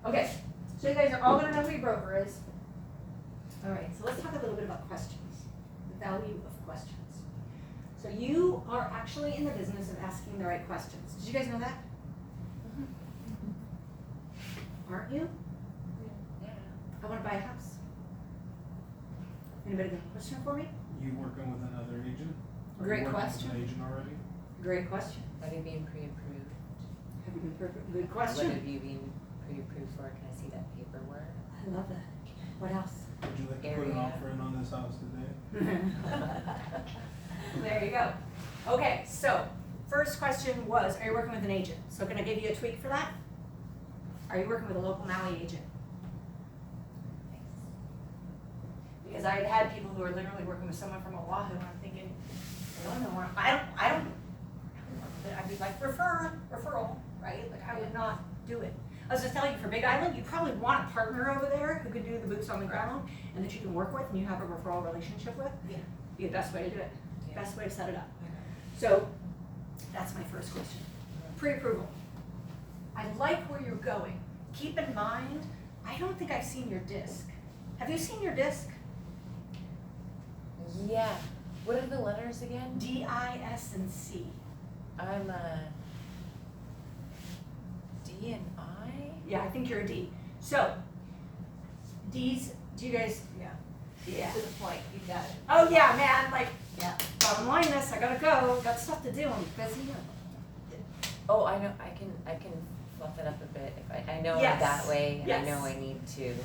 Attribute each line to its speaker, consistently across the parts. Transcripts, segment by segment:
Speaker 1: Okay, so you guys are all gonna know who your broker is. All right, so let's talk a little bit about questions, the value of questions. So you are actually in the business of asking the right questions. Did you guys know that? Aren't you?
Speaker 2: Yeah.
Speaker 1: I wanna buy a house. Anybody got a question for me?
Speaker 3: You working with another agent? Are you
Speaker 1: Great
Speaker 3: working
Speaker 1: question.
Speaker 3: with an agent already?
Speaker 1: Great question.
Speaker 2: Have you been pre-approved?
Speaker 1: Have you been perfect? Good
Speaker 2: What
Speaker 1: question.
Speaker 2: have you been pre-approved for? Can I see that paperwork?
Speaker 1: I love that. What else?
Speaker 3: Would you like to put an
Speaker 2: Area.
Speaker 3: offer in on this house today?
Speaker 1: There you go. Okay, so first question was, are you working with an agent? So can I give you a tweak for that? Are you working with a local Maui agent? Because I've had people who are literally working with someone from Oahu, and I'm thinking, I don't know, I'd be like, referral, right? Like, I would not do it. I was just telling you, for Big Island, you probably want a partner over there who could do the boots on the ground and that you can work with and you have a referral relationship with.
Speaker 2: Yeah.
Speaker 1: Be the best way to do it,
Speaker 2: Yeah.
Speaker 1: best way to set it up. So, that's my first question. Pre-approval. I like where you're going. Keep in mind, I don't think I've seen your disc. Have you seen your disc?
Speaker 2: Yeah. What are the letters again?
Speaker 1: D, I, S, and C.
Speaker 2: I'm a D and I?
Speaker 1: Yeah, I think you're a D. So, D's, do you guys? Yeah.
Speaker 4: To the point, you got it.
Speaker 1: Oh yeah, man, like,
Speaker 4: Yeah.
Speaker 1: bottom line this, I gotta go, got stuff to do, I'm busy.
Speaker 2: Oh, I know, I can fluff it up a bit if I know
Speaker 1: Yes.
Speaker 2: it that way and
Speaker 1: Yes.
Speaker 2: I know I need to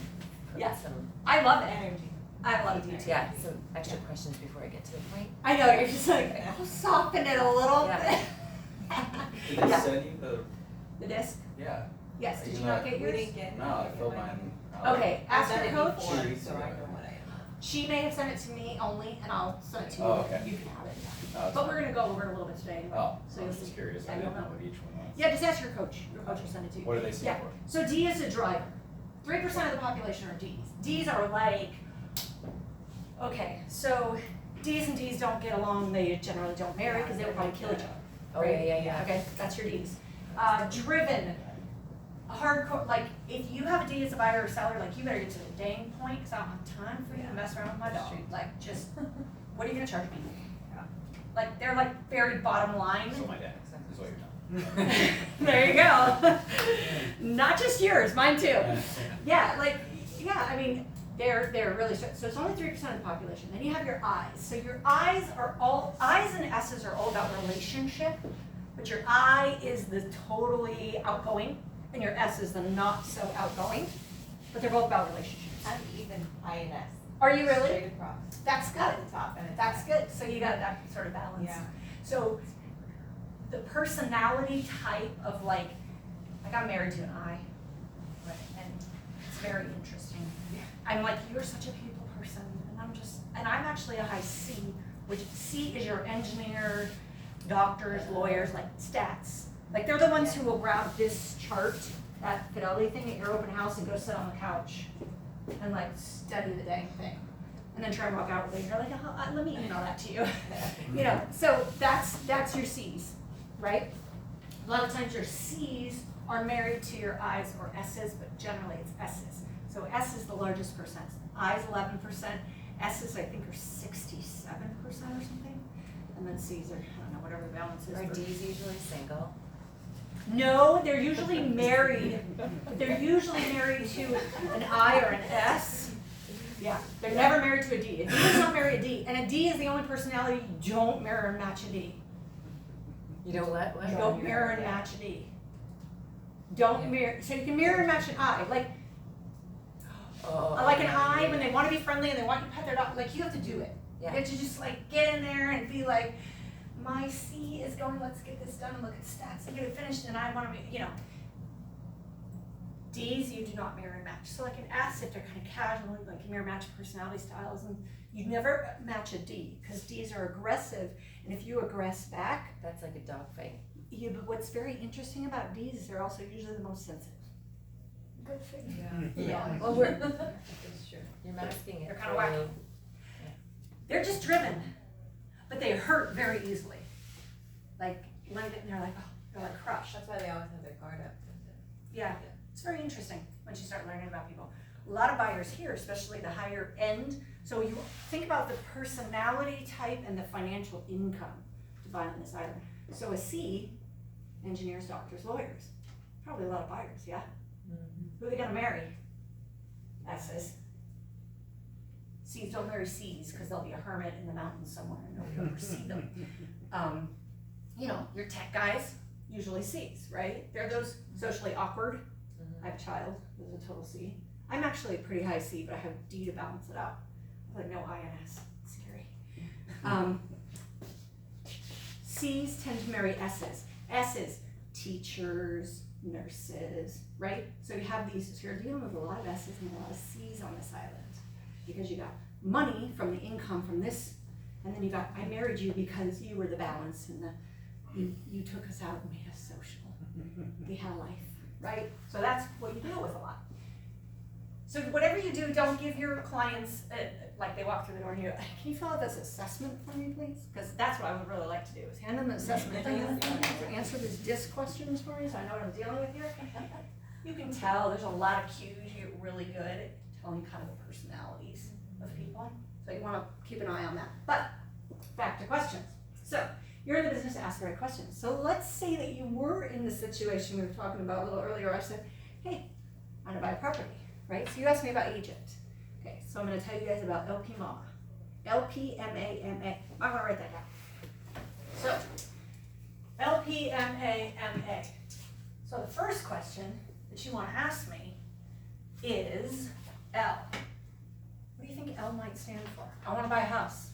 Speaker 2: put
Speaker 1: Yes.
Speaker 2: some,
Speaker 1: I love it.
Speaker 4: Energy.
Speaker 1: I love it.
Speaker 2: yeah, some extra questions before I get to the point.
Speaker 1: I know, you're just like, I'll soften it a little
Speaker 2: Yeah.
Speaker 1: bit.
Speaker 5: Did they
Speaker 1: Yeah.
Speaker 5: send you the,
Speaker 1: The disc?
Speaker 5: yeah,
Speaker 1: Yes, did
Speaker 5: You
Speaker 1: you
Speaker 5: know,
Speaker 1: not get
Speaker 4: We
Speaker 1: yours?
Speaker 4: didn't get.
Speaker 5: no, I filled mine out.
Speaker 1: Okay,
Speaker 4: I've
Speaker 1: ask
Speaker 4: done
Speaker 1: your
Speaker 4: it
Speaker 1: coach.
Speaker 4: before,
Speaker 5: Jeez.
Speaker 4: so I know what I am.
Speaker 1: She may have sent it to me only, and I'll send it to you.
Speaker 5: Oh, okay.
Speaker 1: You can have it.
Speaker 5: No, it's
Speaker 1: But
Speaker 5: fine.
Speaker 1: we're gonna go over it a little bit today anyway.
Speaker 5: Oh,
Speaker 1: So
Speaker 5: I
Speaker 1: you'll
Speaker 5: was
Speaker 1: see.
Speaker 5: just curious,
Speaker 1: Yeah,
Speaker 5: I didn't
Speaker 1: you'll
Speaker 5: know
Speaker 1: know.
Speaker 5: what each one was.
Speaker 1: Yeah, just ask your coach. Your coach will send it to you.
Speaker 5: What do they stand
Speaker 1: Yeah.
Speaker 5: for?
Speaker 1: So D is a driver. 3% of the population are Ds. Ds are like, okay, so Ds and Ds don't get along. They generally don't marry because they would probably kill each other.
Speaker 2: Oh,
Speaker 1: right?
Speaker 2: yeah.
Speaker 1: Okay, that's your Ds. Driven, hardcore, like if you have a D as a buyer or seller, like you better get to the dang point because I don't have time for you to mess around with my dog. Like just, what are you gonna charge me? Like they're like very bottom line.
Speaker 5: So my dad, is what you're telling me.
Speaker 1: There you go. Not just yours, mine too. Yeah, like, yeah, I mean, they're really, so it's only 3% of the population. Then you have your I's. So your I's and S's are all about relationship, but your I is the totally outgoing, and your S is the not so outgoing, but they're both about relationships.
Speaker 4: I'm even INS.
Speaker 1: Are you really?
Speaker 4: Straight across.
Speaker 1: That's good.
Speaker 4: At the top and at the
Speaker 1: That's
Speaker 4: back.
Speaker 1: good. So you got that sort of balance.
Speaker 4: Yeah.
Speaker 1: So the personality type of like I'm married to an I, and it's very interesting. I'm like, you're such a people person, and I'm actually a high C, which C is your engineer, doctors, lawyers, like stats. Like they're the ones who will grab this chart, that fidelity thing at your open house and go sit on the couch and like study the dang thing. And then try and walk out with it. You're like, oh, let me email that to you. You know, so that's your C's, right? A lot of times your C's are married to your I's or S's, but generally it's S's. So S is the largest percent. I's 11%, S's I think are 67% or something. And then C's are, I don't know, whatever the balance is.
Speaker 2: Are D's usually single?
Speaker 1: No, they're usually married. They're usually married to an I or an S. Yeah, they're never married to a D. A D does not marry a D. And a D is the only personality you don't mirror and match a D.
Speaker 2: You don't let
Speaker 1: You don't mirror and match a D. Don't mirror, so you can mirror and match an I. Like an I, when they want to be friendly and they want you to pet their dog, like you have to do it.
Speaker 2: Yeah.
Speaker 1: You have to just like get in there and be like, my C is going, let's get this done and look at stats and get it finished, and I want to be, you know. D's you do not mirror and match. So like an S, if they're kind of casual, like you mirror match personality styles, and you never match a D because D's are aggressive, and if you aggress back,
Speaker 2: That's like a dog fight.
Speaker 1: yeah, but what's very interesting about D's is they're also usually the most sensitive. Good for you. Yeah.
Speaker 2: Well, we're,
Speaker 4: That's true.
Speaker 2: you're masking it.
Speaker 1: They're kinda
Speaker 2: for
Speaker 1: wacky.
Speaker 2: you.
Speaker 1: They're just driven, but they hurt very easily. Like, and they're like, oh, they're like crushed.
Speaker 4: That's why they always have their guard up.
Speaker 1: Yeah, it's very interesting. once you start learning about people. A lot of buyers here, especially the higher end, so you think about the personality type and the financial income to buy on this island. So a C, engineers, doctors, lawyers, probably a lot of buyers, yeah? Who are they gonna marry? S's. C's don't marry C's, cause they'll be a hermit in the mountains somewhere and nobody will ever see them. You know, your tech guys, usually C's, right? They're those socially awkward. I have a child who's a total C. I'm actually a pretty high C, but I have D to balance it out. Like no I and S, scary. C's tend to marry S's. S's, teachers, nurses, right? So you have these, so you're dealing with a lot of S's and a lot of C's on this island. Because you got money from the income from this, and then you got, I married you because you were the balance and you took us out and made us social. We had life, right? So that's what you deal with a lot. So whatever you do, don't give your clients, like they walk through the door and you go, can you fill out this assessment for me, please? Because that's what I would really like to do, is hand them an assessment thing and answer these DISC questions for me so I know what I'm dealing with here. You can tell there's a lot of cues, you're really good at telling kind of the personalities of people. So you wanna keep an eye on that. But, back to questions. So, you're in the business to ask the right questions. So let's say that you were in the situation we were talking about a little earlier. I said, hey, I wanna buy a property. Right? So you asked me about Egypt. Okay, so I'm going to tell you guys about LPMAMA. LPMAMA. I want to write that down. So, LPMAMA. So the first question that you want to ask me is L. What do you think L might stand for? I want to buy a house.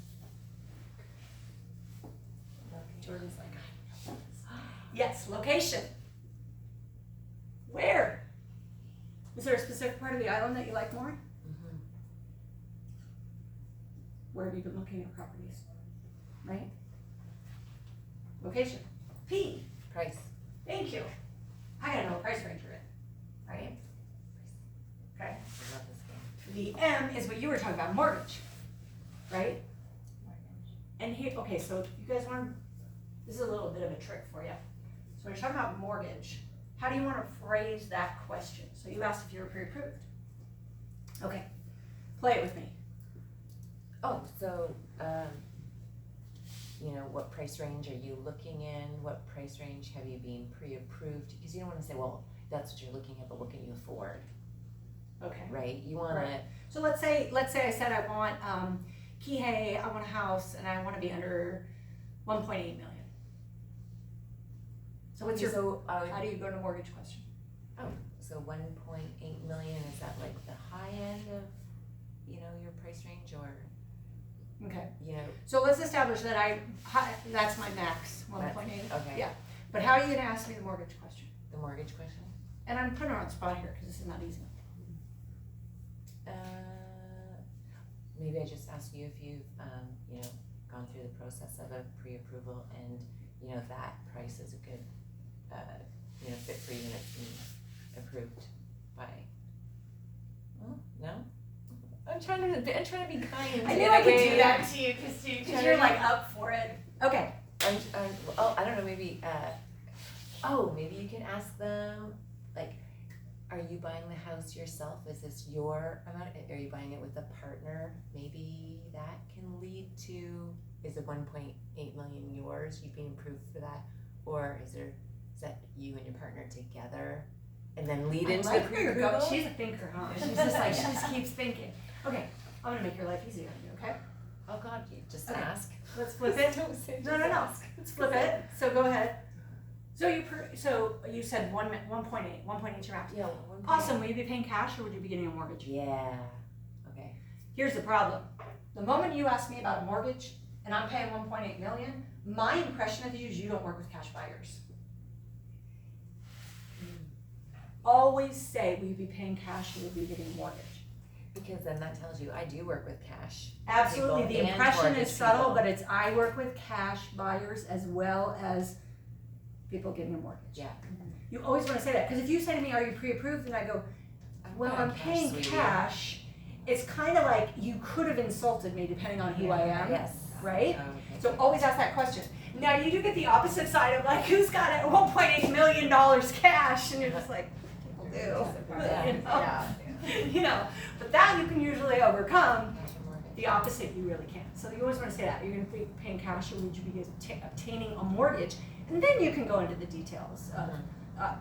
Speaker 1: Jordan's like, I know this. Yes, location. Where? Is there a specific part of the island that you like more? Where have you been looking at properties? Right? Location. P.
Speaker 2: Price.
Speaker 1: Thank you. I gotta know what price range you're in. Right? Okay.
Speaker 2: I love this game.
Speaker 1: The M is what you were talking about, mortgage. Right? And here, okay, so you guys want, this is a little bit of a trick for you. So when you're talking about mortgage, how do you want to phrase that question? So you asked if you were pre-approved. Okay, play it with me.
Speaker 2: Oh, so, you know, what price range are you looking in? What price range have you been pre-approved? Because you don't wanna say, well, that's what you're looking at, but what can you afford,
Speaker 1: Okay.
Speaker 2: right? You wanna,
Speaker 1: Right. So let's say I said I want, Kihei, I want a house and I want to be under 1.8 million. So what's your,
Speaker 2: so,
Speaker 1: how do you go to mortgage question?
Speaker 2: so 1.8 million, is that like the high end of, you know, your price range, or,
Speaker 1: Okay,
Speaker 2: you know,
Speaker 1: so let's establish that that's my max, 1.8.
Speaker 2: okay.
Speaker 1: Yeah, but how are you gonna ask me the mortgage question?
Speaker 2: The mortgage question?
Speaker 1: And I'm putting her on the spot here because this is not easy.
Speaker 2: Maybe I just ask you if you've, you know, gone through the process of a pre-approval and, you know, that price is a good, you know, fit for you and it's been approved by, oh, no? I'm trying to be kind.
Speaker 1: I knew
Speaker 2: in
Speaker 1: I
Speaker 2: a
Speaker 1: could
Speaker 2: way
Speaker 1: do that to you because you're like up for it. Okay.
Speaker 2: Oh, I don't know, maybe, maybe you can ask them, like, are you buying the house yourself? Is this your amount? Are you buying it with a partner? Maybe that can lead to, is the 1.8 million yours? You've been approved for that? Or is that you and your partner together? And then lead into the pre-approval?
Speaker 1: She's a thinker, huh? She's just like, she just keeps thinking. Okay, I'm gonna make your life easier on you, okay?
Speaker 2: Oh God, you just
Speaker 1: Okay.
Speaker 2: ask.
Speaker 1: Let's flip it.
Speaker 2: Don't say
Speaker 1: No,
Speaker 2: just
Speaker 1: no.
Speaker 2: ask.
Speaker 1: Let's flip it. So go ahead. So you said 1.8 your max.
Speaker 2: Yeah.
Speaker 1: Awesome, will you be paying cash or would you be getting a mortgage?
Speaker 2: Yeah, okay.
Speaker 1: Here's the problem. The moment you ask me about a mortgage and I'm paying 1.8 million, my impression of you is you don't work with cash buyers. Always say, will you be paying cash or will you be getting a mortgage?
Speaker 2: Because then that tells you I do work with cash.
Speaker 1: Absolutely,
Speaker 2: people
Speaker 1: the
Speaker 2: and
Speaker 1: impression
Speaker 2: mortgage
Speaker 1: is subtle,
Speaker 2: people.
Speaker 1: but it's I work with cash buyers as well as people getting a mortgage.
Speaker 2: Yeah.
Speaker 1: You always wanna say that, cause if you say to me, are you pre-approved, and I go, well, I'm paying
Speaker 2: sweetie.
Speaker 1: cash, it's kinda like you could have insulted me depending on who I am,
Speaker 2: Yes.
Speaker 1: right?
Speaker 2: Okay.
Speaker 1: So always ask that question. Now you do get the opposite side of like, who's got $1.8 million cash, and you're just like, do.
Speaker 4: Yeah.
Speaker 1: You know?
Speaker 4: Yeah.
Speaker 1: You know, but that you can usually overcome.
Speaker 2: Cash or mortgage?
Speaker 1: The opposite, you really can't. So you always want to say that. You're going to be paying cash, or would you be obtaining a mortgage? And then you can go into the details of,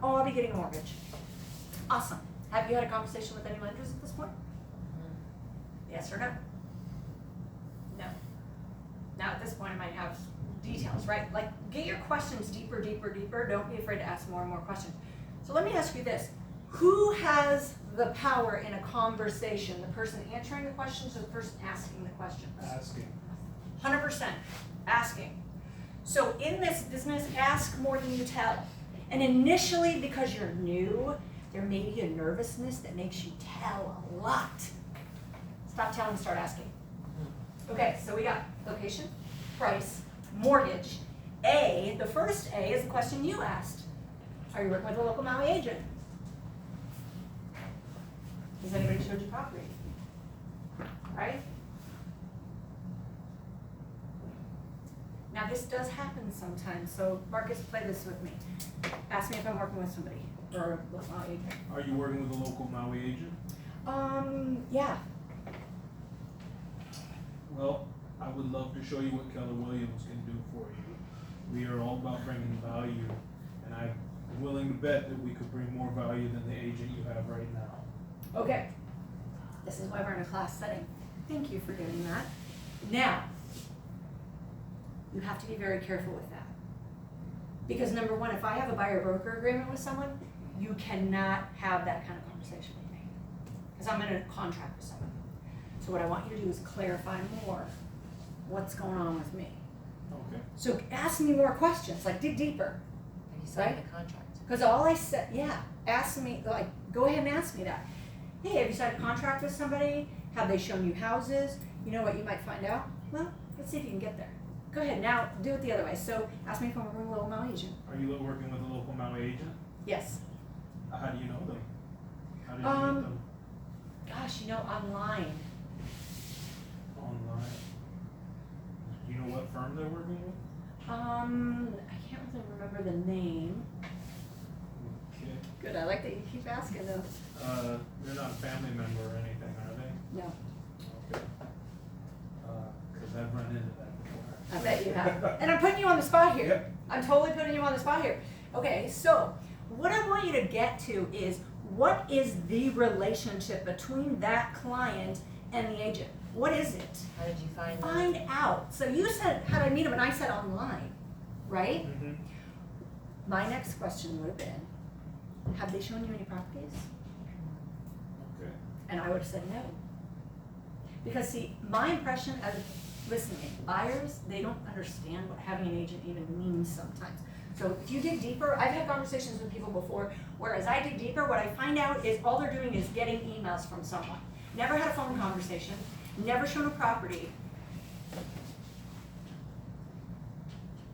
Speaker 1: oh, I'll be getting a mortgage. Awesome. Have you had a conversation with any lenders at this point? Yes or no? No. Now at this point I might have details, right? Like get your questions deeper, deeper, deeper. Don't be afraid to ask more and more questions. So let me ask you this. Who has the power in a conversation? The person answering the questions or the person asking the questions?
Speaker 3: Asking.
Speaker 1: 100% asking. So in this business, ask more than you tell. And initially, because you're new, there may be a nervousness that makes you tell a lot. Stop telling, start asking. Okay, so we got location, price, mortgage. A, the first A is the question you asked. Are you working with a local Maui agent? Has anybody showed you property? Right? Now this does happen sometimes, so Marcus, play this with me. Ask me if I'm working with somebody or a local Maui agent.
Speaker 3: Are you working with a local Maui agent?
Speaker 1: Yeah.
Speaker 3: Well, I would love to show you what Keller Williams can do for you. We are all about bringing value, and I'm willing to bet that we could bring more value than the agent you have right now.
Speaker 1: Okay. This is why we're in a class setting. Thank you for doing that. Now, you have to be very careful with that. Because number one, if I have a buyer-broker agreement with someone, you cannot have that kind of conversation with me. Because I'm in a contract with someone. So what I want you to do is clarify more what's going on with me.
Speaker 3: Okay.
Speaker 1: So ask me more questions, like dig deeper.
Speaker 2: Have you signed the contract?
Speaker 1: Because all I said, yeah, ask me, like, go ahead and ask me that. Hey, have you signed a contract with somebody? Have they shown you houses? You know what you might find out? Well, let's see if you can get there. Go ahead, now do it the other way. So ask me if I'm working with a local Maui agent.
Speaker 3: Are you working with a local Maui agent?
Speaker 1: Yes.
Speaker 3: How do you know them? How did you meet them?
Speaker 1: Gosh, you know, online.
Speaker 3: Online. Do you know what firm they're working with?
Speaker 1: I can't really remember the name.
Speaker 3: Okay.
Speaker 1: Good, I like that you keep asking though.
Speaker 3: They're not a family member or anything, are they?
Speaker 1: No,
Speaker 3: Okay. Cause I've run into that before.
Speaker 1: I bet you have. And I'm putting you on the spot here.
Speaker 3: Yep.
Speaker 1: I'm totally putting you on the spot here. Okay, so what I want you to get to is what is the relationship between that client and the agent? What is it?
Speaker 2: How did you find them?
Speaker 1: Find out. So you said, how did I meet him? And I said online, right?
Speaker 3: Mm-hmm.
Speaker 1: My next question would have been, have they shown you any properties?
Speaker 3: Okay.
Speaker 1: And I would have said no. Because see, my impression of, listen, buyers, they don't understand what having an agent even means sometimes. So if you dig deeper, I've had conversations with people before, where as I dig deeper, what I find out is all they're doing is getting emails from someone. Never had a phone conversation, never shown a property.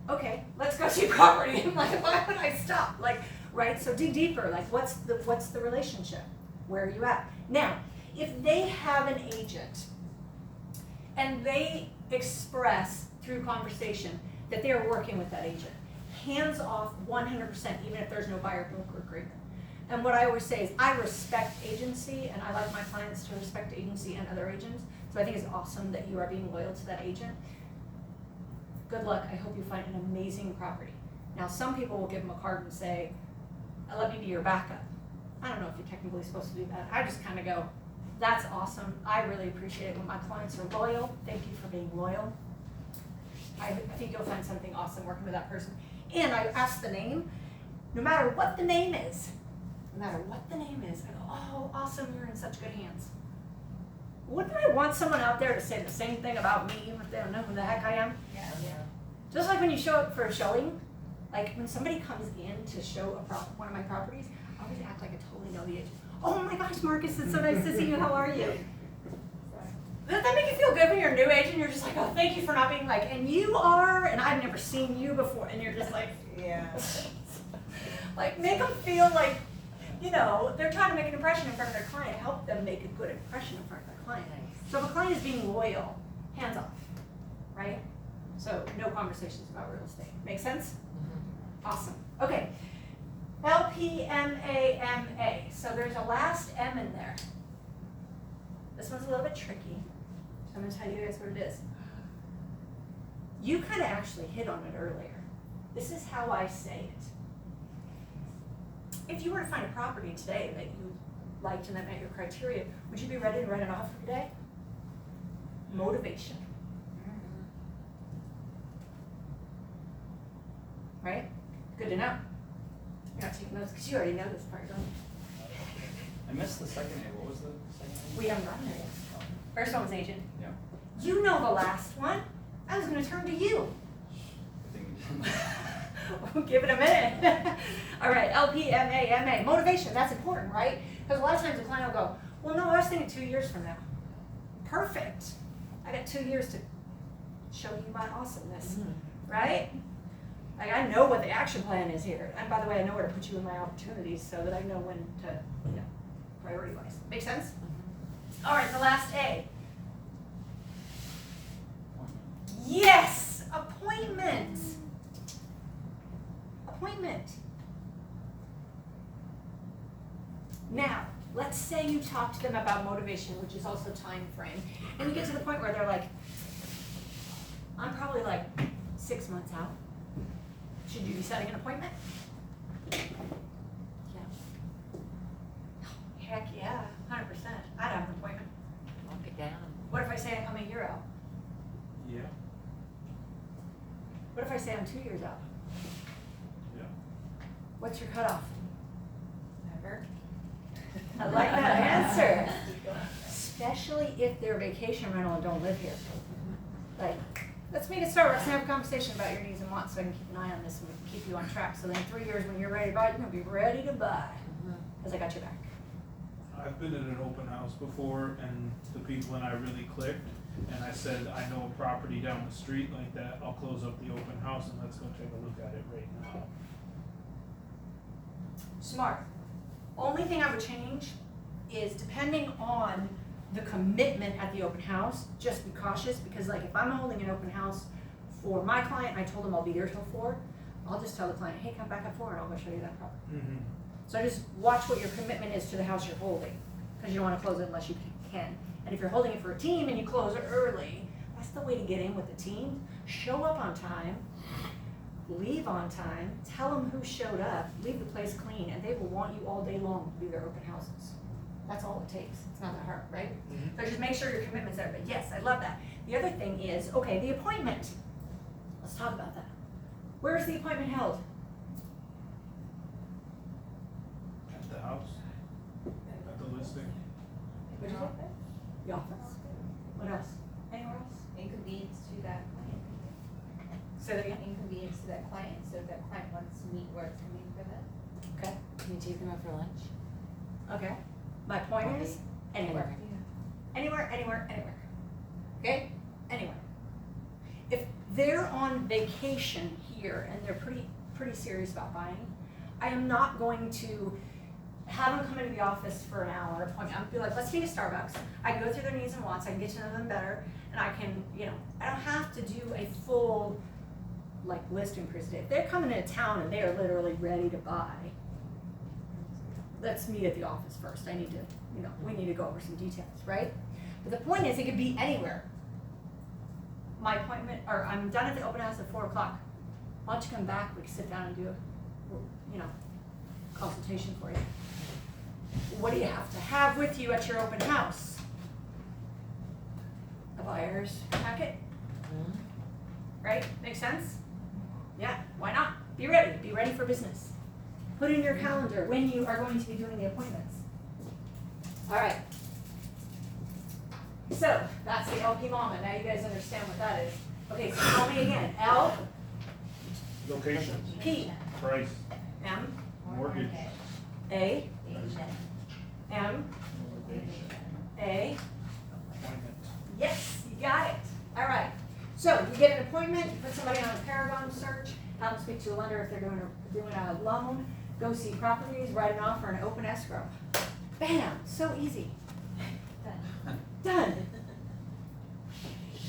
Speaker 1: Okay, let's go see property. I'm like, why would I stop? Like, right, so dig deeper, like what's the relationship? Where are you at? Now, if they have an agent and they express through conversation that they are working with that agent, hands off 100%, even if there's no buyer broker agreement. And what I always say is I respect agency, and I like my clients to respect agency and other agents. So I think it's awesome that you are being loyal to that agent. Good luck. I hope you find an amazing property. Now, some people will give them a card and say, let me be your backup. I don't know if you're technically supposed to do that. I just kind of go, that's awesome. I really appreciate it when my clients are loyal. Thank you for being loyal. I think you'll find something awesome working with that person. And I ask the name, no matter what the name is, I go, oh, awesome, you're in such good hands. Wouldn't I want someone out there to say the same thing about me if they don't know who the heck I am?
Speaker 4: Yeah.
Speaker 1: Just like when you show up for a showing, like when somebody comes in to show one of my properties, I always act like I totally know the agent. Oh my gosh, Marcus, it's so nice to see you. How are you? Does that make you feel good when you're a new agent? You're just like, oh, thank you for not being like, and you are, and I've never seen you before, and you're just like,
Speaker 4: Yeah.
Speaker 1: like make them feel like, you know, they're trying to make an impression in front of their client. Help them make a good impression in front of their client.
Speaker 2: Nice.
Speaker 1: So if a client is being loyal, hands off, right? So no conversations about real estate. Make sense?
Speaker 2: Mhm.
Speaker 1: Awesome. Okay. LPMAMA. So there's a last M in there. This one's a little bit tricky. I'm gonna tell you guys what it is. You kind of actually hit on it earlier. This is how I say it. If you were to find a property today that you liked and that met your criteria, would you be ready to write an offer today? Motivation. Right? Good to know. You're not taking notes because you already know this part, don't you?
Speaker 5: I missed the second A, what was the second A?
Speaker 1: We haven't gotten there yet.
Speaker 5: Oh,
Speaker 1: First one was agent.
Speaker 5: Yeah,
Speaker 1: You know the last one. I was gonna turn to you.
Speaker 5: good thing we didn't.
Speaker 1: We'll give it a minute. All right, LPMAMA, motivation, that's important, right? Because a lot of times the client will go, well, no, I was thinking 2 years from now. Perfect. I got 2 years to show you my awesomeness, right? Like, I know what the action plan is here. And by the way, I know where to put you in my opportunities so that I know when to, priority-wise. Make sense? All right, the last A. Yes, appointment. Appointment. Now, let's say you talk to them about motivation, which is also time frame, and you get to the point where they're like, I'm probably like 6 months out. Should you be setting an appointment? Yeah. Heck yeah, 100%. I'd have an appointment.
Speaker 2: Lock it down.
Speaker 1: What if I say I'm a year out?
Speaker 3: Yeah,
Speaker 1: What if I say I'm 2 years out?
Speaker 3: yeah.
Speaker 1: What's your cutoff?
Speaker 4: Never.
Speaker 1: I like that answer. Especially if they're vacation rental and don't live here. Like, let's meet at Starbucks and have a conversation about your needs and wants so I can keep an eye on this and we can keep you on track. So then in 3 years when you're ready to buy, you're gonna be ready to buy. Cause I got your back.
Speaker 3: I've been at an open house before and the people and I really clicked. And I said, I know a property down the street like that, I'll close up the open house and let's go take a look at it right now.
Speaker 1: Smart. Only thing I would change is depending on the commitment at the open house, just be cautious because like if I'm holding an open house for my client and I told them I'll be there till 4, I'll just tell the client, hey, come back at 4 and I'll go show you that property.
Speaker 3: Mm-hmm.
Speaker 1: So just watch what your commitment is to the house you're holding, because you don't want to close it unless you can. And if you're holding it for a team and you close it early, that's the way to get in with the team. Show up on time, leave on time, tell them who showed up, leave the place clean, and they will want you all day long to do their open houses. That's all it takes. It's not that hard, right? So just make sure your commitment's there. But yes, I love that. The other thing is, okay, the appointment. Let's talk about that. Where is the appointment held?
Speaker 3: At the house, at the listing.
Speaker 1: What did you say? The office. What else? Anywhere else?
Speaker 4: Inconvenience to that client.
Speaker 1: Say that again.
Speaker 4: Inconvenience to that client, so if that client wants to meet where it's coming for them.
Speaker 1: Okay.
Speaker 2: Can you take them out for lunch?
Speaker 1: Okay. My point is, anywhere. Anywhere, anywhere, anywhere. Okay? Anywhere. If they're on vacation here and they're pretty serious about buying, I am not going to have them come into the office for an hour appointment. I'm gonna be like, let's meet at Starbucks. I can go through their needs and wants, I can get to know them better, and I can, I don't have to do a full like listing presentation. If they're coming into town and they are literally ready to buy, let's meet at the office first. I need to, we need to go over some details, right? But the point is, it could be anywhere. My appointment, or I'm done at the open house at 4 o'clock. Why don't you come back, we can sit down and do a, consultation for you. What do you have to have with you at your open house? A buyer's packet, right? Make sense? Yeah, why not? Be ready for business. Put in your calendar when you are going to be doing the appointments. All right. So, that's the LP Mama. Now you guys understand what that is. Okay, so tell me again. L,
Speaker 3: Location,
Speaker 1: P,
Speaker 3: price,
Speaker 1: M,
Speaker 3: mortgage,
Speaker 1: A,
Speaker 4: Agent.
Speaker 1: M,
Speaker 3: motivation,
Speaker 1: A.
Speaker 3: appointment.
Speaker 1: Yes, you got it. All right. So you get an appointment, you put somebody on a Paragon search, have them speak to a lender if they're doing a loan, go see properties, write an offer, and open escrow. Bam, so easy. Done.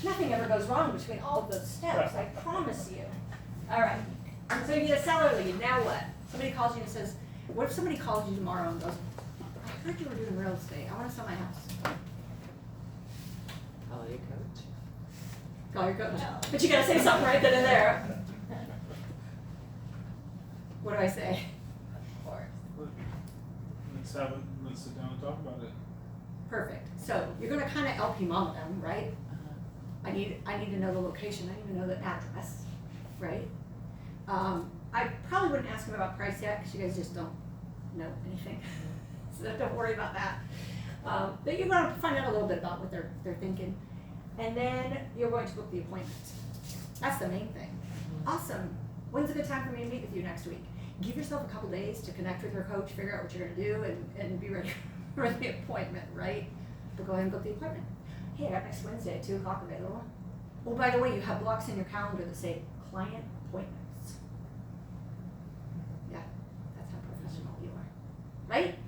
Speaker 1: Nothing ever goes wrong between all of those steps, I promise you. All right. So you get a seller lead, now what? Somebody calls you and says,
Speaker 6: What if somebody calls you tomorrow and goes, I heard you were doing real estate, I wanna sell my house.
Speaker 2: Call your coach.
Speaker 6: Call your coach. But you gotta say something right then and there. What do I say?
Speaker 2: Of course.
Speaker 3: Let's sit down and talk about it.
Speaker 6: Perfect. So you're gonna kinda LP mama them, right?
Speaker 2: Uh-huh.
Speaker 6: I need to know the location, I need to know the address, right? I probably wouldn't ask them about price yet, cause you guys just don't know anything, so don't worry about that. But you're gonna find out a little bit about what they're thinking, and then you're going to book the appointment. That's the main thing. Awesome. When's a good time for me to meet with you next week? Give yourself a couple days to connect with your coach, figure out what you're gonna do, and be ready for the appointment, right? But go ahead and book the appointment. Hey, I got next Wednesday at 2 o'clock available. Oh, by the way, you have blocks in your calendar that say client appointments. Yeah, that's how professional you are. Right?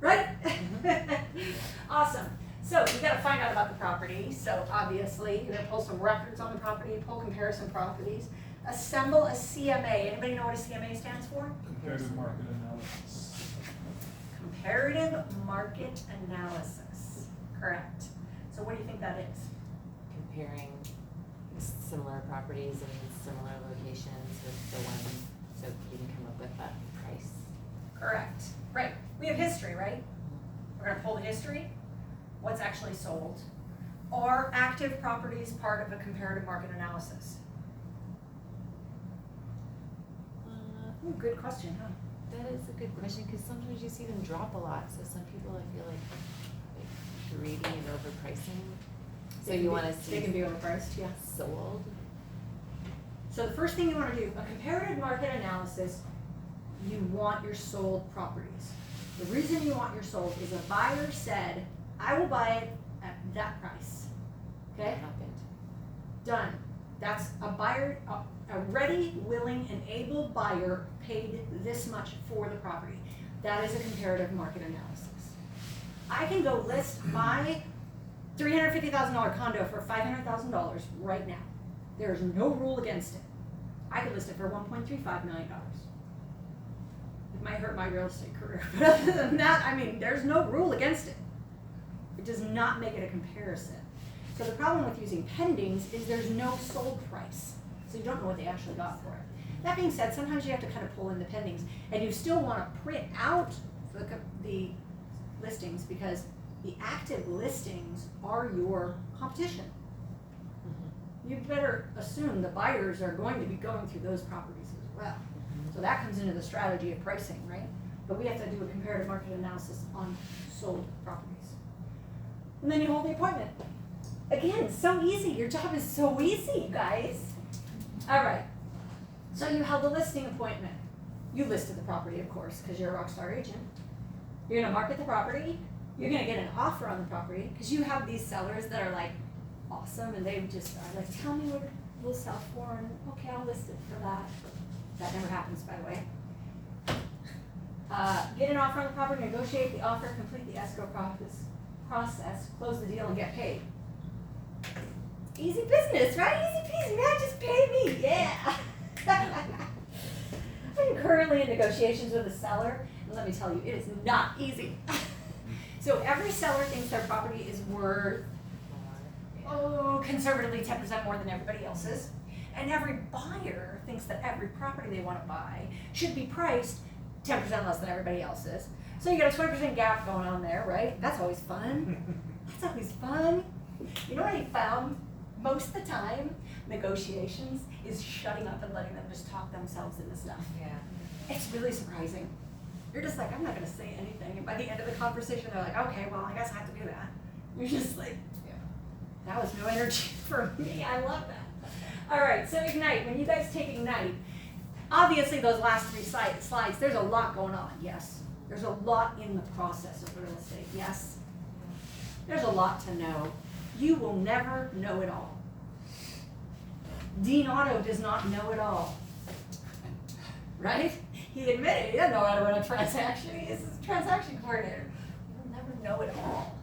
Speaker 6: Right? Awesome. So you gotta find out about the property. So obviously, you're gonna pull some records on the property, pull comparison properties, assemble a CMA. Anybody know what a CMA stands for?
Speaker 3: Comparative market analysis.
Speaker 6: Comparative market analysis. Correct. So what do you think that is?
Speaker 2: Comparing similar properties in similar locations with the one, so you can come up with that price.
Speaker 6: Correct. Right. We have history, right? We're gonna pull the history. What's actually sold? Are active properties part of a comparative market analysis? Ooh, good question, huh?
Speaker 2: That is a good question, because sometimes you see them drop a lot, so some people I feel like greedy and overpricing. So
Speaker 6: They can
Speaker 2: you
Speaker 6: be-
Speaker 2: wanna see
Speaker 6: They can be overpriced, yeah.
Speaker 2: sold?
Speaker 6: So the first thing you wanna do, a comparative market analysis, you want your sold properties. The reason you want your sold is a buyer said, I will buy it at that price.
Speaker 2: What
Speaker 6: Okay?
Speaker 2: happened?
Speaker 6: Done. That's a buyer, a ready, willing, and able buyer paid this much for the property. That is a comparative market analysis. I can go list my $350,000 condo for $500,000 right now. There is no rule against it. I could list it for $1.35 million. It might hurt my real estate career, but other than that, I mean, there's no rule against it. It does not make it a comparison. So the problem with using pendings is there's no sold price, so you don't know what they actually got for it. That being said, sometimes you have to kind of pull in the pendings, and you still want to print out the listings because the active listings are your competition. You better assume the buyers are going to be going through those properties as well. So that comes into the strategy of pricing, right? But we have to do a comparative market analysis on sold properties. And then you hold the appointment. Again, so easy. Your job is so easy, you guys. All right. So you held a listing appointment. You listed the property, of course, because you're a rockstar agent. You're gonna market the property. You're gonna get an offer on the property because you have these sellers that are like awesome and they just are like, tell me what we'll sell for, and okay, I'll list it for that. That never happens, by the way. Get an offer on the property, negotiate the offer, complete the escrow process, close the deal, and get paid. Easy business, right? Easy peasy, man, just pay me, yeah. I'm currently in negotiations with a seller, and let me tell you, it is not easy. So every seller thinks their property is worth, conservatively 10% more than everybody else's. And every buyer thinks that every property they want to buy should be priced 10% less than everybody else's. So you got a 20% gap going on there, right? That's always fun. That's always fun. You know what I found? Most of the time, negotiations is shutting up and letting them just talk themselves into stuff.
Speaker 2: Yeah.
Speaker 6: It's really surprising. You're just like, I'm not gonna say anything. And by the end of the conversation, they're like, okay, well, I guess I have to do that. You're just like,
Speaker 2: Yeah.
Speaker 6: that was no energy for me. I love that. All right, so Ignite, when you guys take Ignite, obviously those last 3 slides, there's a lot going on, yes. There's a lot in the process of real estate, yes. There's a lot to know. You will never know it all. Dean Otto does not know it all. Right? He admitted he doesn't know how to run a transaction. He is a transaction coordinator. You'll never know it all.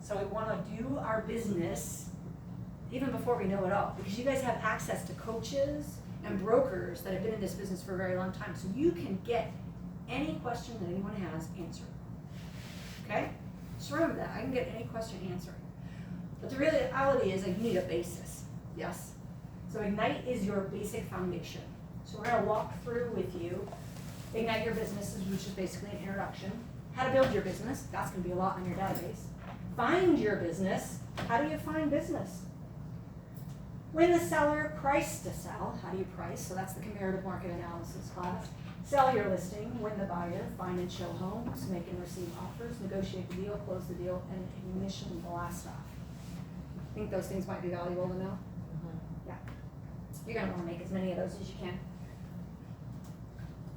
Speaker 6: So we want to do our business even before we know it all, because you guys have access to coaches and brokers that have been in this business for a very long time. So you can get any question that anyone has answered. Okay? Just remember that, I can get any question answered. But the reality is, like, you need a basis, yes? So Ignite is your basic foundation. So we're gonna walk through with you Ignite Your Businesses, which is basically an introduction. How to build your business, that's gonna be a lot on your database. Find your business, how do you find business? Win the seller, price to sell, how do you price? So that's the comparative market analysis class. Sell your listing, win the buyer, find and show homes, make and receive offers, negotiate the deal, close the deal, and ignition blast off. I think those things might be valuable to know. Yeah. You're gonna wanna make as many of those as you can.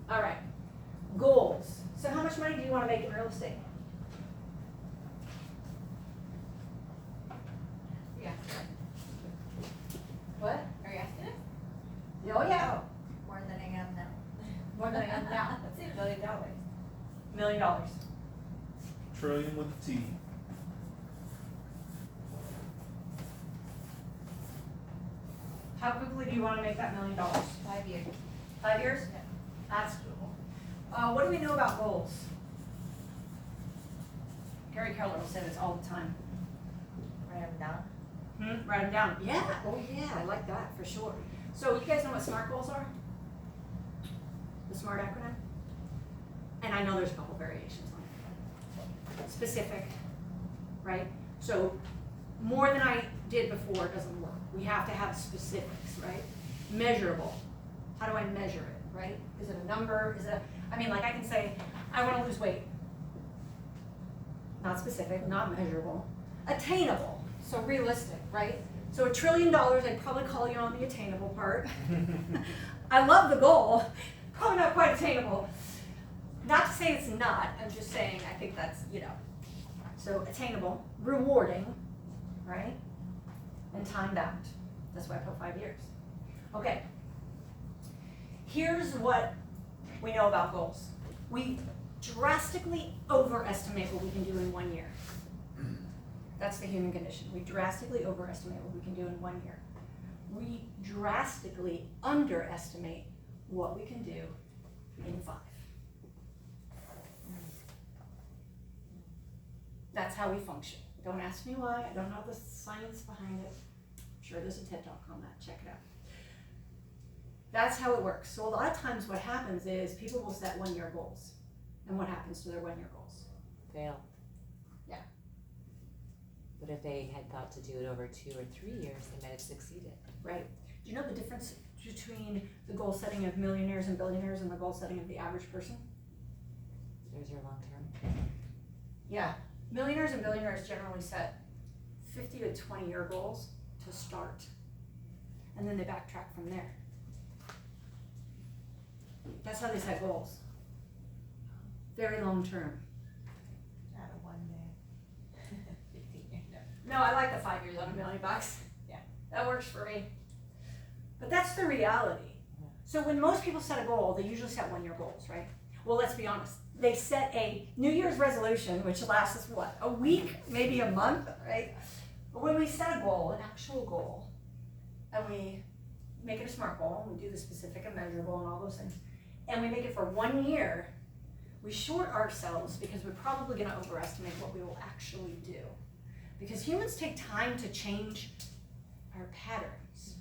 Speaker 6: All right, goals. So how much money do you wanna make in real estate?
Speaker 4: Yeah.
Speaker 6: What?
Speaker 4: Are you asking us?
Speaker 6: Oh, yeah.
Speaker 4: More than I am now.
Speaker 6: More than I am now.
Speaker 4: Let's say $1 million.
Speaker 6: $1 million.
Speaker 3: Trillion with a T.
Speaker 6: How quickly do you wanna make that $1 million?
Speaker 4: 5 years.
Speaker 6: 5 years?
Speaker 4: Yeah.
Speaker 6: That's doable. What do we know about goals? Gary Keller will say this all the time.
Speaker 4: Write them down.
Speaker 6: Write them down. Yeah, oh yeah, I like that for sure. So you guys know what SMART goals are? The SMART acronym? And I know there's a couple variations on it. Specific, right? So more than I did before doesn't work. We have to have specifics, right? Measurable. How do I measure it, right? Is it a number? Is it I mean, like I can say, I wanna lose weight. Not specific, not measurable. Attainable, so realistic, right? So $1 trillion, I'd probably call you on the attainable part. I love the goal, probably not quite attainable. Not to say it's not, I'm just saying I think that's, So attainable, rewarding, right? And time bound. That's why I put 5 years. Okay. Here's what we know about goals. We drastically overestimate what we can do in 1 year. That's the human condition. We drastically overestimate what we can do in 1 year. We drastically underestimate what we can do in 5. That's how we function. Don't ask me why. I don't know the science behind it. I'm sure there's a TED Talk on that. Check it out. That's how it works. So a lot of times what happens is people will set 1 year goals. And what happens to their 1 year goals?
Speaker 2: Fail.
Speaker 6: Yeah.
Speaker 2: But if they had thought to do it over 2 or 3 years, they might have succeeded.
Speaker 6: Right. Do you know the difference between the goal setting of millionaires and billionaires and the goal setting of the average person?
Speaker 2: Those are long term.
Speaker 6: Yeah. Millionaires and billionaires generally set 50 to 20 year goals to start. And then they backtrack from there. That's how they set goals. Very long term.
Speaker 4: Out of 1 day. 15 years.
Speaker 6: No, I like the 5 years on $1 million.
Speaker 4: Yeah.
Speaker 6: That works for me. But that's the reality. So when most people set a goal, they usually set 1 year goals, right? Well, let's be honest. They set a New Year's resolution, which lasts us what? A week, maybe a month, right? But when we set a goal, an actual goal, and we make it a SMART goal, we do the specific and measurable and all those things, and we make it for 1 year, we short ourselves because we're probably gonna overestimate what we will actually do. Because humans take time to change our patterns,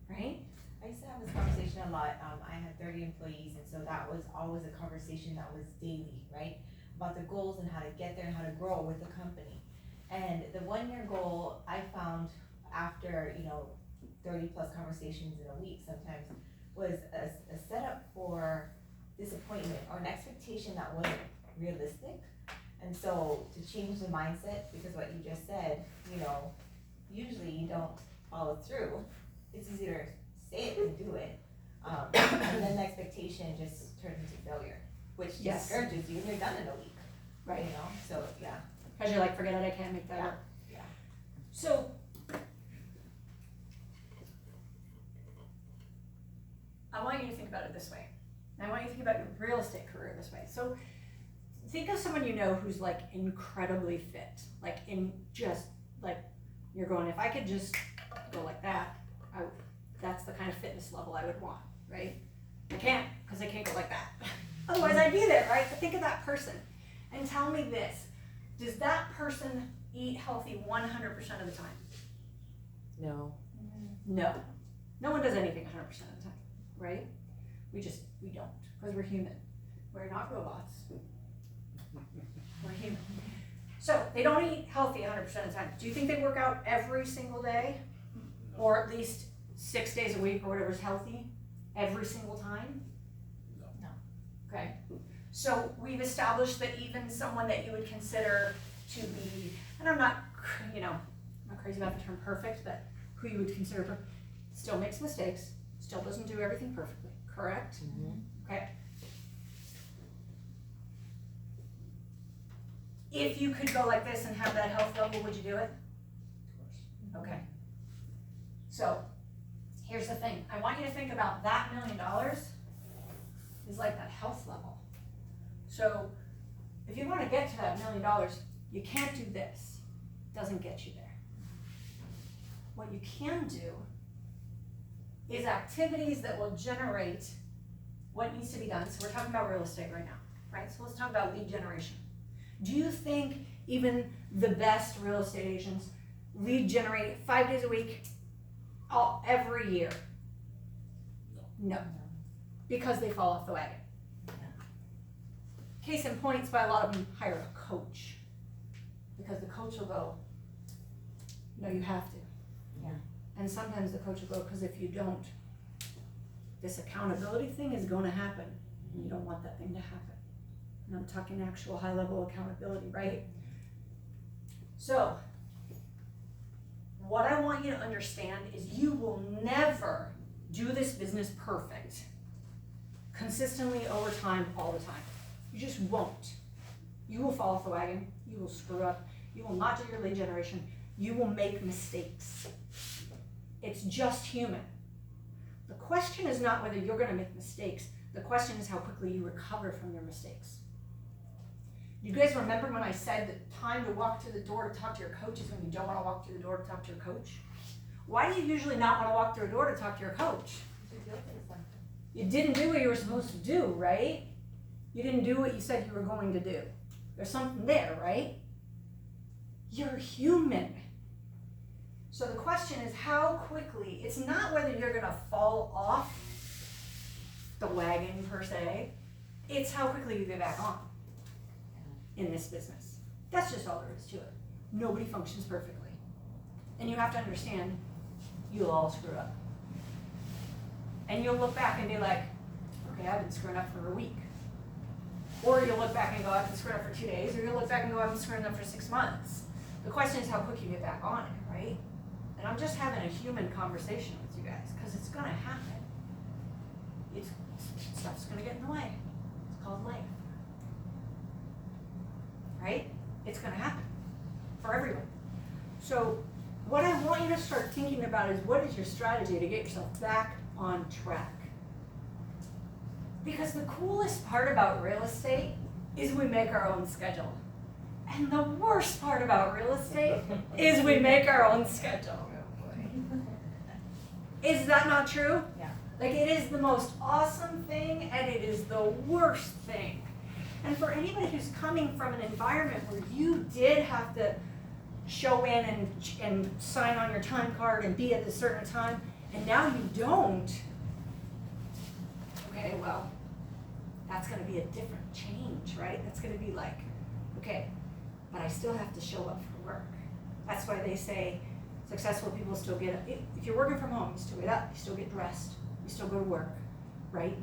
Speaker 6: right?
Speaker 7: I used to have this conversation a lot. I had 30 employees, and so that was always a conversation that was daily, right? About the goals and how to get there and how to grow with the company. And the 1 year goal, I found after, 30 plus conversations in a week sometimes, was a setup for disappointment or an expectation that wasn't realistic. And so to change the mindset, because what you just said, usually you don't follow through. It's easier to say it than do it. And then the expectation just turns into failure, which
Speaker 6: Yes.
Speaker 7: discourages you and you're done in a week.
Speaker 6: Right.
Speaker 7: So yeah.
Speaker 6: Because you're like, forget it, I can't make that
Speaker 7: Yeah.
Speaker 6: work.
Speaker 7: Yeah.
Speaker 6: So, I want you to think about it this way. And I want you to think about your real estate career this way. So, think of someone you know who's like incredibly fit. You're going, if I could just go like that, that's the kind of fitness level I would want, right? I can't, because I can't go like that. Otherwise I'd be there, right? But think of that person and tell me this, does that person eat healthy 100% of the time?
Speaker 2: No.
Speaker 6: No. No one does anything 100% of the time, right? We don't, because we're human. We're not robots. We're human. So they don't eat healthy 100% of the time. Do you think they work out every single day? Or at least 6 days a week or whatever's healthy every single time?
Speaker 3: No.
Speaker 6: Okay. So we've established that even someone that you would consider to be, and I'm not, I'm not crazy about the term perfect, but who you would consider still makes mistakes, still doesn't do everything perfectly, correct? Okay. If you could go like this and have that health level, would you do it?
Speaker 3: Of course.
Speaker 6: Okay. So, here's the thing. I want you to think about that $1 million is like that health level. So, if you want to get to that $1 million, you can't do this. It doesn't get you there. What you can do is activities that will generate what needs to be done. So we're talking about real estate right now, right? So let's talk about lead generation. Do you think even the best real estate agents lead generate 5 days a week, every year? No. Because they fall off the wagon. Case in point, it's why a lot of them hire a coach. Because the coach will go, no, you have to.
Speaker 2: Yeah.
Speaker 6: And sometimes the coach will go, because if you don't, this accountability thing is going to happen. And you don't want that thing to happen. And I'm talking actual high level accountability, right? So, what I want you to understand is you will never do this business perfect, consistently over time, all the time. You just won't. You will fall off the wagon. You will screw up. You will not do your lead generation. You will make mistakes. It's just human. The question is not whether you're going to make mistakes. The question is how quickly you recover from your mistakes. You guys remember when I said the time to walk through the door to talk to your coach is when you don't want to walk through the door to talk to your coach? Why do you usually not want to walk through a door to talk to your coach? You didn't do what you were supposed to do, right? You didn't do what you said you were going to do. There's something there, right? You're human. So the question is how quickly, it's not whether you're gonna fall off the wagon per se, it's how quickly you get back on in this business. That's just all there is to it. Nobody functions perfectly. And you have to understand, you'll all screw up. And you'll look back and be like, okay, I've been screwing up for a week. Or you'll look back and go, I've been screwing up for 2 days, or you'll look back and go, I've been screwing up for 6 months. The question is how quick you get back on it, right? And I'm just having a human conversation with you guys, because it's gonna happen. Stuff's gonna get in the way. It's called life. Right? It's gonna happen for everyone. So what I want you to start thinking about is what is your strategy to get yourself back on track? Because the coolest part about real estate is we make our own schedule. And the worst part about real estate is we make our own schedule. Is that not true?
Speaker 7: Yeah.
Speaker 6: Like, it is the most awesome thing and it is the worst thing. And for anybody who's coming from an environment where you did have to show in and sign on your time card and be at a certain time, and now you don't, okay, well, that's gonna be a different change, right? That's gonna be like, okay, but I still have to show up for work. That's why they say successful people still get up. If you're working from home, you still get up, you still get dressed, you still go to work, right?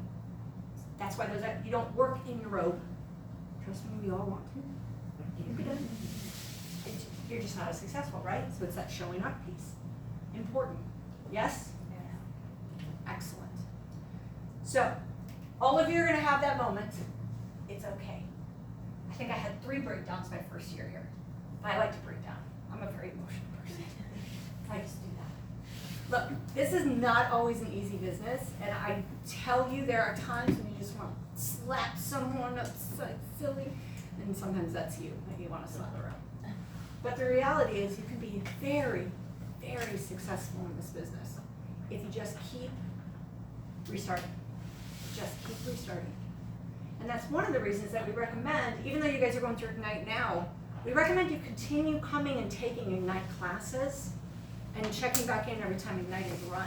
Speaker 6: That's why you don't work in your robe. Trust me, we all want to. You're just not as successful, right? So it's that showing up piece. Important. Yes?
Speaker 7: Yeah.
Speaker 6: Excellent. So, all of you are gonna have that moment. It's okay. I think I had 3 breakdowns my first year here. I like to break down. I'm a very emotional person. I just do that. Look, this is not always an easy business, and I tell you there are times when you just want to slap someone upside silly, and sometimes that's you, that you want to slap around. But the reality is you can be very, very successful in this business if you just keep restarting. Just keep restarting. And And that's one of the reasons that we recommend, even though you guys are going through Ignite now, we recommend you continue coming and taking Ignite classes and checking back in every time Ignite is run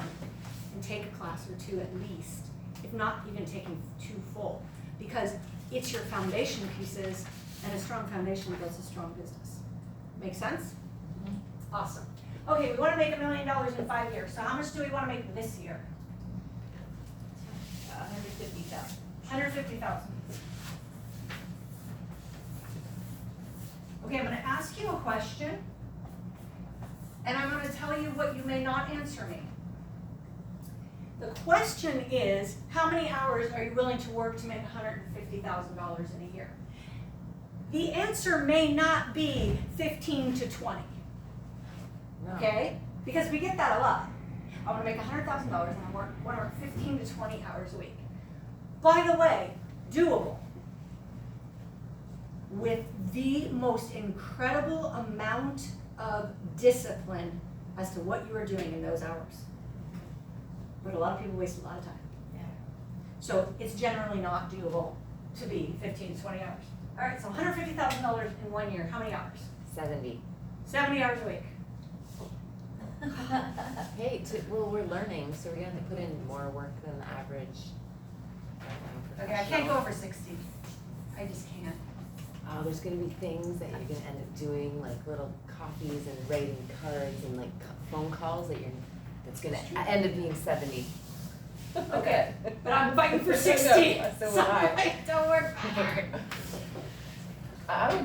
Speaker 6: and take a class or two at least, if not even taking 2 full, because it's your foundation pieces, and a strong foundation builds a strong business. Make sense? Awesome. Okay, we wanna make $1 million in 5 years, so how much do we wanna make this year?
Speaker 7: 150,000.
Speaker 6: 150,000. Okay, I'm gonna ask you a question, and I'm gonna tell you what you may not answer me. The question is, how many hours are you willing to work to make $150,000 in a year? The answer may not be 15 to 20,
Speaker 2: No.
Speaker 6: okay? Because we get that a lot. I wanna make $100,000 and I wanna work 15 to 20 hours a week. By the way, doable. With the most incredible amount of discipline as to what you are doing in those hours. But a lot of people waste a lot of time.
Speaker 7: Yeah.
Speaker 6: So it's generally not doable to be 15 to 20 hours. All right, so $150,000 in 1 year, how many hours?
Speaker 2: 70.
Speaker 6: 70 hours a week.
Speaker 2: Hey, well, we're learning, so we're gonna have to put in more work than the average.
Speaker 6: Okay, I can't go over 60. I just can't.
Speaker 2: Oh, there's gonna be things that you're gonna end up doing, like little copies and writing cards and like phone calls that's gonna end up being 70.
Speaker 6: Okay, but I'm fighting for 60.
Speaker 2: So would I.
Speaker 6: Don't work hard.
Speaker 2: I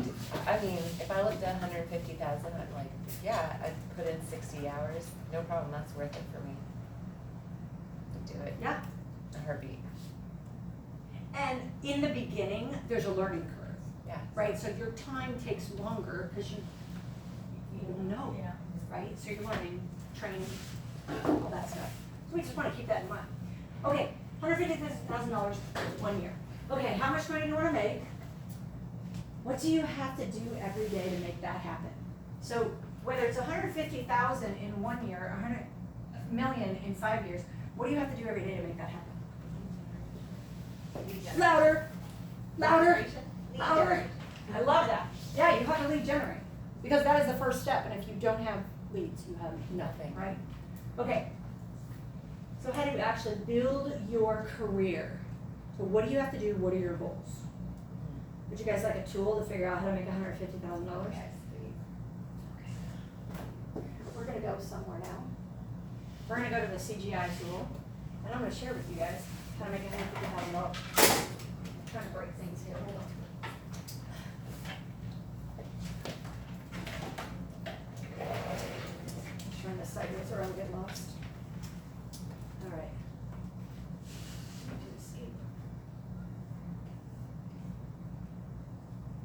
Speaker 2: mean, if I looked at 150,000, I'm like, yeah, I'd put in 60 hours, no problem, that's worth it for me. I'd do it,
Speaker 6: Yeah,
Speaker 2: a heartbeat,
Speaker 6: and in the beginning, there's a learning curve,
Speaker 2: yeah.
Speaker 6: right? So your time takes longer because you don't know,
Speaker 7: Yeah.
Speaker 6: right? So you're learning, training, all that stuff. So we just want to keep that in mind. Okay, $150,000 1 year. Okay, how much money do you want to make? What do you have to do every day to make that happen? So whether it's 150,000 in 1 year, 100 million in 5 years, what do you have to do every day to make that happen? Louder, louder, louder. I love that. Yeah, you have to lead generate, because that is the first step, and if you don't have leads, you have nothing, right? Okay. So how do you actually build your career? So what do you have to do? What are your goals? Would you guys like a tool to figure out how to make $150,000?
Speaker 7: Yes, please.
Speaker 6: We're gonna go somewhere now. We're gonna go to the CGI tool, and I'm gonna share with you guys how to make $150,000. I'm trying to break things here, hold on. Trying to sideways or I'll get lost. All right. To escape.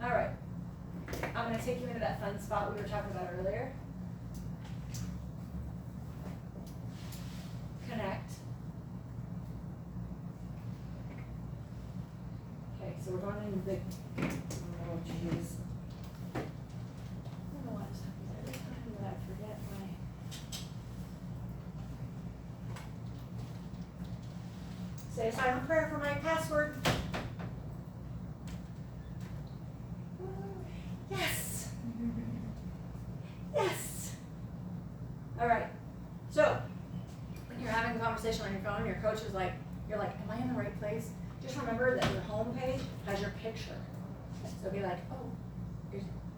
Speaker 6: All right. I'm gonna take you into that fun spot we were talking about earlier. Connect. Okay, so we're going into the, oh jeez. I don't know why this happens every time that I forget my. Say a silent prayer for my password. Yes. Yes. All right. So, when you're having a conversation on your phone, your coach is like, you're like, am I in the right place? Just remember that your home page has your picture. So be like, oh,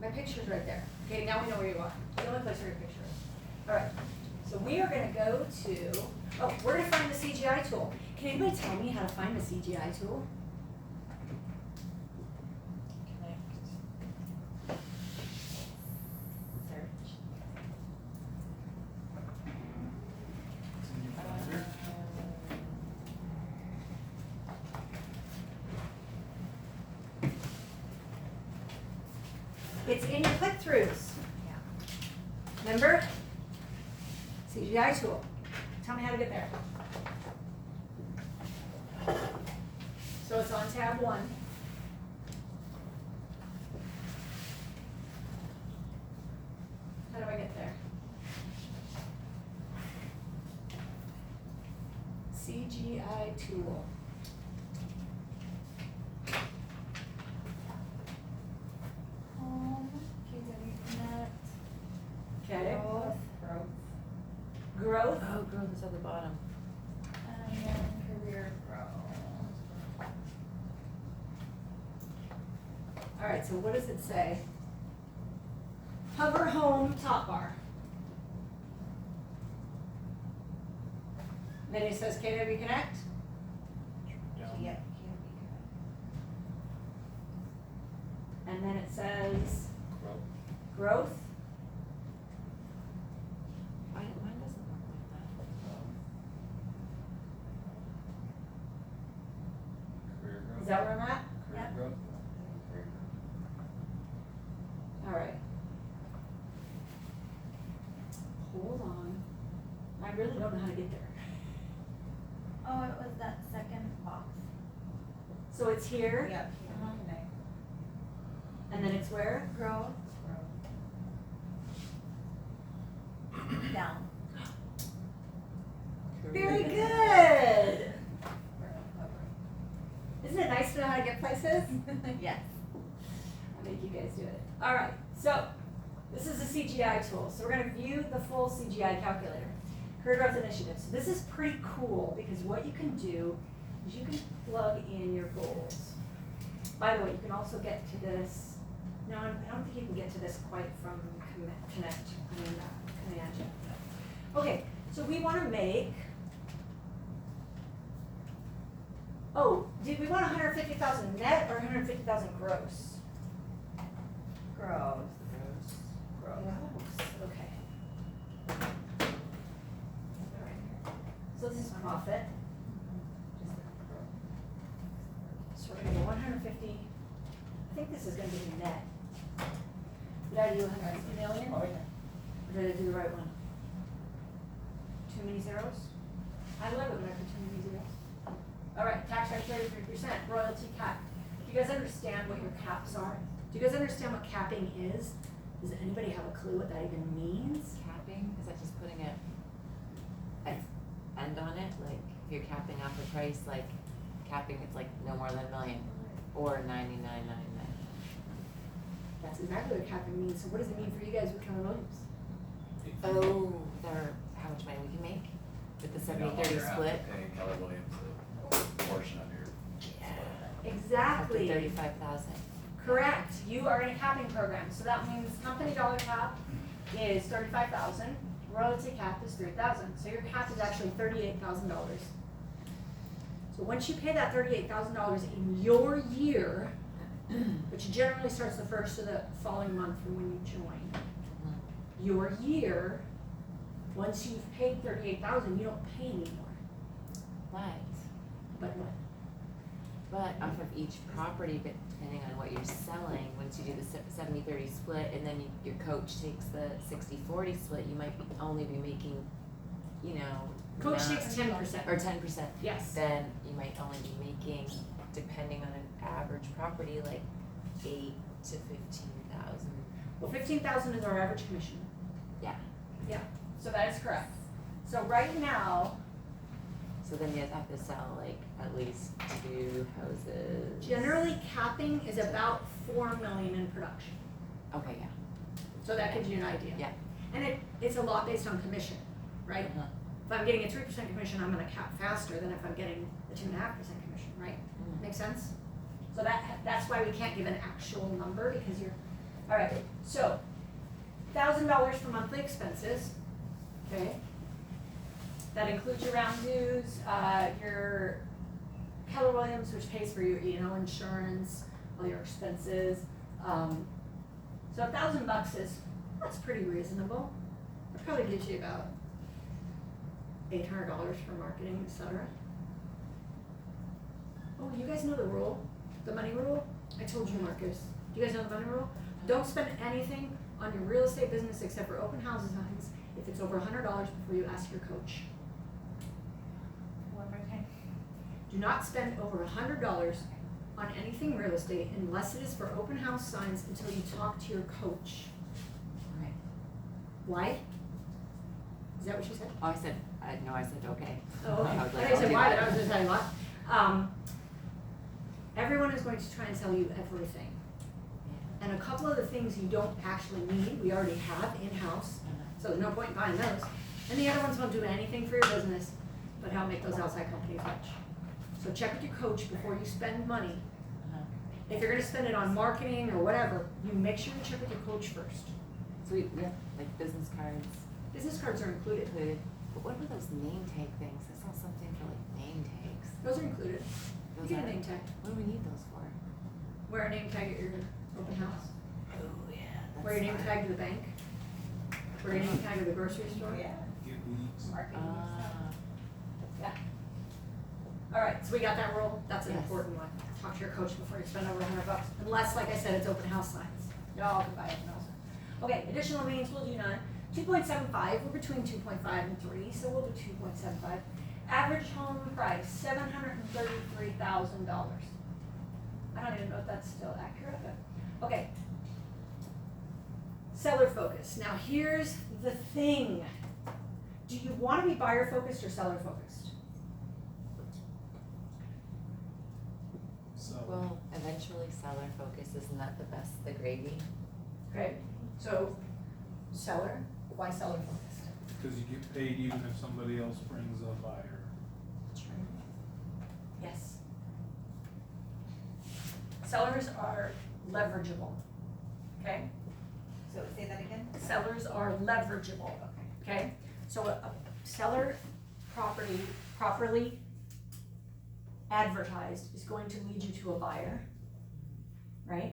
Speaker 6: my picture's right there. Okay, now we know where you are. The only place where your picture is. All right. So we are gonna go to, oh, we're gonna find the CGI tool. Can anybody tell me how to find the CGI tool?
Speaker 2: Search.
Speaker 5: It's in your folder.
Speaker 6: It's in your click-throughs.
Speaker 2: Yeah.
Speaker 6: Remember? CGI tool. Tell me how to get there. So it's on tab 1. How do I get there? CGI tool.
Speaker 1: growth.
Speaker 2: Oh, growth is at the bottom.
Speaker 1: And then career growth.
Speaker 6: All right, so what does it say? Hover home top bar. Then it says KW Connect.
Speaker 3: Down.
Speaker 7: Yep.
Speaker 6: And then it says
Speaker 5: Growth.
Speaker 6: growth.
Speaker 2: Mine doesn't look like
Speaker 5: Career growth.
Speaker 6: Is that where I'm at?
Speaker 5: Career
Speaker 1: Yep.
Speaker 5: growth.
Speaker 6: All right. Hold on. I really don't know how to get there.
Speaker 1: Oh, it was that second box.
Speaker 6: So it's here,
Speaker 7: Yep.
Speaker 1: Uh-huh.
Speaker 7: Connect.
Speaker 6: and then it's where?
Speaker 1: Growth,
Speaker 7: Growth.
Speaker 1: down.
Speaker 2: that.
Speaker 6: Very good. Isn't it nice to know how to get places?
Speaker 1: Yes.
Speaker 6: I'll make you guys do it. All right, so this is a CGI tool. So we're gonna view the full CGI calculator. Career Growth Initiative. So this is pretty cool because what you can do is you can plug in your goals. By the way, you can also get to this, no, I don't think you can get to this quite from Connect, Command Gen. Okay, so we wanna make, oh, did we want 150,000 net or 150,000 gross?
Speaker 1: Growth.
Speaker 6: Gross, okay. So this is profit. So we're gonna go 150, I think this is gonna be the net. Did I do 150 million?
Speaker 5: Oh,
Speaker 6: Or
Speaker 5: yeah.
Speaker 6: did I do the right one? Too many zeros? I love it when I put too many zeros. All right, tax rate 33%, royalty cap. Do you guys understand what your caps are? Do you guys understand what capping is? Does anybody have a clue what that even means?
Speaker 2: Capping, is that just putting an end on it? Like, if you're capping off a price, like, capping it's like no more than $1 million, or 99.99.
Speaker 6: That's exactly what capping means. So what does it mean for you guys with Keller Williams?
Speaker 2: Oh, how much money we can make with the 70-30 split?
Speaker 5: Paying Keller Williams a portion of your.
Speaker 6: Exactly.
Speaker 2: Up to 35,000.
Speaker 6: Correct. You are in a capping program. So that means company dollar cap is 35,000. Royalty cap is 3,000. So your cap is actually $38,000. So once you pay that $38,000 in your year, which generally starts the first of the following month from when you join, your year, once you've paid $38,000, you don't pay anymore.
Speaker 2: But,
Speaker 6: But what?
Speaker 2: but off of each property, but depending on what you're selling, once you do the 70-30 split, and then your coach takes the 60-40 split, you might only be making,
Speaker 6: Coach
Speaker 2: not-
Speaker 6: takes 10%.
Speaker 2: or 10%.
Speaker 6: Yes.
Speaker 2: Then you might only be making, depending on an average property, like 8 to 15,000.
Speaker 6: Well, 15,000 is our average commission.
Speaker 2: Yeah.
Speaker 6: Yeah, so that is correct. So right now,
Speaker 2: So then you have to sell like at least 2 houses.
Speaker 6: generally capping is about 4 million in production.
Speaker 2: Okay, yeah.
Speaker 6: So that gives you an idea.
Speaker 2: Yeah.
Speaker 6: And it's a lot based on commission, right?
Speaker 2: Uh-huh.
Speaker 6: If I'm getting a 3% commission, I'm gonna cap faster than if I'm getting a 2.5% commission, right?
Speaker 2: Mhm.
Speaker 6: Make sense? So that's why we can't give an actual number because all right, so $1,000 for monthly expenses, okay? That includes your round dues, your Keller Williams, which pays for your insurance, all your expenses. So $1,000 that's pretty reasonable. It probably gives you about $800 for marketing, etc. Oh, you guys know the rule, the money rule? I told you, Marcus. Do you guys know the money rule? Don't spend anything on your real estate business except for open house signs if it's over $100 before you ask your coach.
Speaker 1: One more time.
Speaker 6: Do not spend over $100 on anything real estate unless it is for open house signs until you talk to your coach.
Speaker 2: Right.
Speaker 6: Why? Is that what you said?
Speaker 2: Oh, I said okay.
Speaker 6: Oh, okay.
Speaker 2: I was
Speaker 6: I
Speaker 2: like,
Speaker 6: didn't say
Speaker 2: okay.
Speaker 6: why, but I was just telling you what. Everyone is going to try and sell you everything. And a couple of the things you don't actually need, we already have in-house, so there's no point in buying those. And the other ones won't do anything for your business, but help make those outside companies rich. So check with your coach before you spend money.
Speaker 2: Uh-huh.
Speaker 6: If you're gonna spend it on marketing or whatever, you make sure you check with your coach first.
Speaker 2: So we have like business cards
Speaker 6: Business cards are included.
Speaker 2: included, but what about those name tag things? I saw something for like name tags.
Speaker 6: Those are included. You
Speaker 2: Those
Speaker 6: get a
Speaker 2: are-
Speaker 6: name tag.
Speaker 2: What do we need those for?
Speaker 6: Wear a name tag at your open house.
Speaker 2: Oh, yeah, that's
Speaker 6: Wear your name
Speaker 2: smart.
Speaker 6: tag to the bank. Wear your name tag to the grocery store.
Speaker 7: Yeah,
Speaker 3: Get leads.
Speaker 7: marketing stuff.
Speaker 2: Ah,
Speaker 6: Alright, so we got that rule, that's an
Speaker 2: Yes.
Speaker 6: important one. Talk to your coach before you spend over $100, unless, like I said, it's open house signs. Y'all can buy open house signs. Okay, additional meetings, we'll do none. 2.75, we're between 2.5 and 3, so we'll do 2.75. Average home price, $733,000. I don't even know if that's still accurate, but, okay. Seller focus, now here's the thing. Do you wanna be buyer focused or seller focused?
Speaker 3: So,
Speaker 2: well, eventually seller focus, isn't that the best, the gravy?
Speaker 6: Okay, so seller, why seller focused?
Speaker 3: because you get paid even if somebody else brings a buyer.
Speaker 6: Yes. Sellers are leverageable, okay?
Speaker 7: So say that again?
Speaker 6: Sellers are leverageable, okay? So a seller properly advertised is going to lead you to a buyer, right?